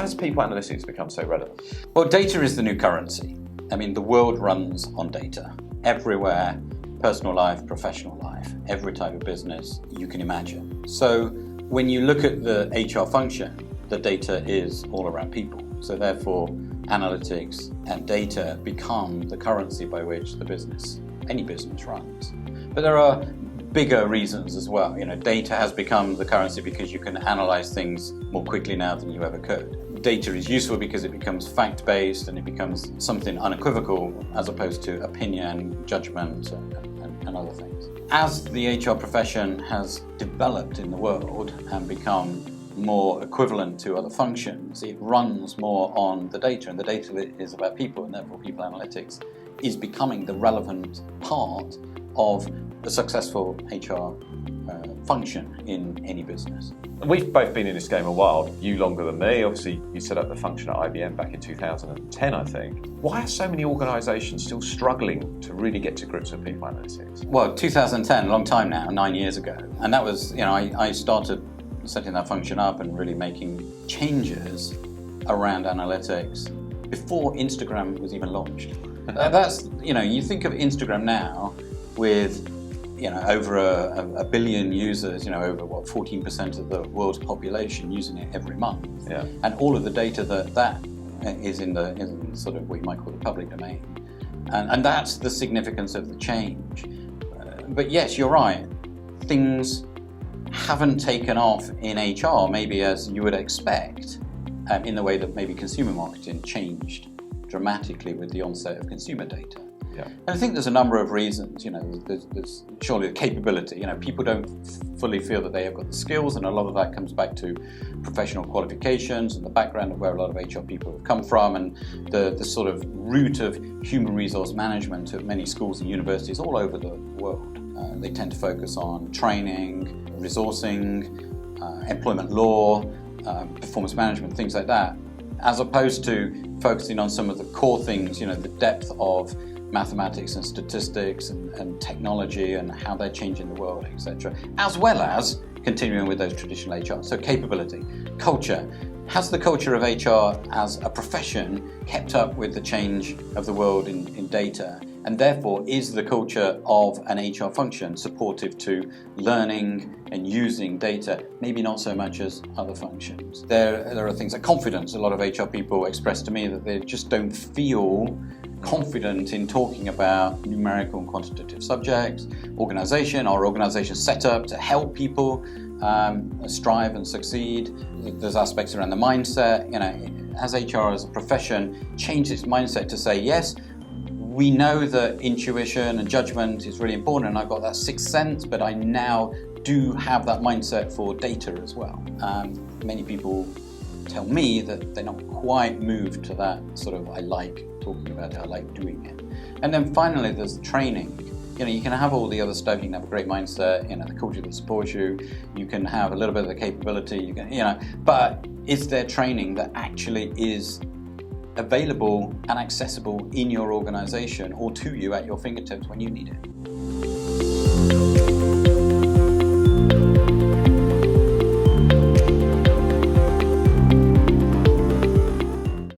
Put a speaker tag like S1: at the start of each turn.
S1: Why has people analytics become so relevant?
S2: Well, data is the new currency. I mean, the world runs on data. Everywhere, personal life, professional life, every type of business you can imagine. So when you look at the HR function, the data is all around people. So therefore, analytics and data become the currency by which any business runs. But there are bigger reasons as well. Data has become the currency because you can analyze things more quickly now than you ever could. Data is useful because it becomes fact-based and it becomes something unequivocal as opposed to opinion, judgment, and other things. As the HR profession has developed in the world and become more equivalent to other functions, it runs more on the data, and the data is about people, and therefore people analytics is becoming the relevant part of a successful HR function in any business.
S1: We've both been in this game a while, you longer than me. Obviously, you set up the function at IBM back in 2010, I think. Why are so many organisations still struggling to really get to grips with people analytics?
S2: Well, 2010, a long time now, 9 years ago. And that was, I started setting that function up and really making changes around analytics before Instagram was even launched. That's, you think of Instagram now with over a billion users, over 14% of the world's population using it every month.
S1: Yeah.
S2: And all of the data that is in sort of what you might call the public domain. And that's the significance of the change. But yes, you're right. Things haven't taken off in HR, maybe as you would expect, in the way that maybe consumer marketing changed dramatically with the onset of consumer data.
S1: Yeah.
S2: And I think there's a number of reasons. There's surely the capability. People don't fully feel that they have got the skills, and a lot of that comes back to professional qualifications and the background of where a lot of HR people have come from, and the sort of root of human resource management at many schools and universities all over the world. They tend to focus on training, resourcing, employment law, performance management, things like that, as opposed to focusing on some of the core things, the depth of mathematics and statistics and technology and how they're changing the world, etc., as well as continuing with those traditional HR. So capability, culture. Has the culture of HR as a profession kept up with the change of the world in data? And therefore, is the culture of an HR function supportive to learning and using data? Maybe not so much as other functions. There are things like confidence. A lot of HR people express to me that they just don't feel confident in talking about numerical and quantitative subjects. Our organization set up to help people strive and succeed. There's aspects around the mindset. Has HR as a profession changed its mindset to say, yes, we know that intuition and judgment is really important, and I've got that sixth sense, but I now do have that mindset for data as well. Many people tell me that they're not quite moved to that sort of, I like talking about it, I like doing it. And then finally, there's training. You can have all the other stuff, you can have a great mindset, the culture that supports you, you can have a little bit of the capability, but is there training that actually is available and accessible in your organization or to you at your fingertips when you need it?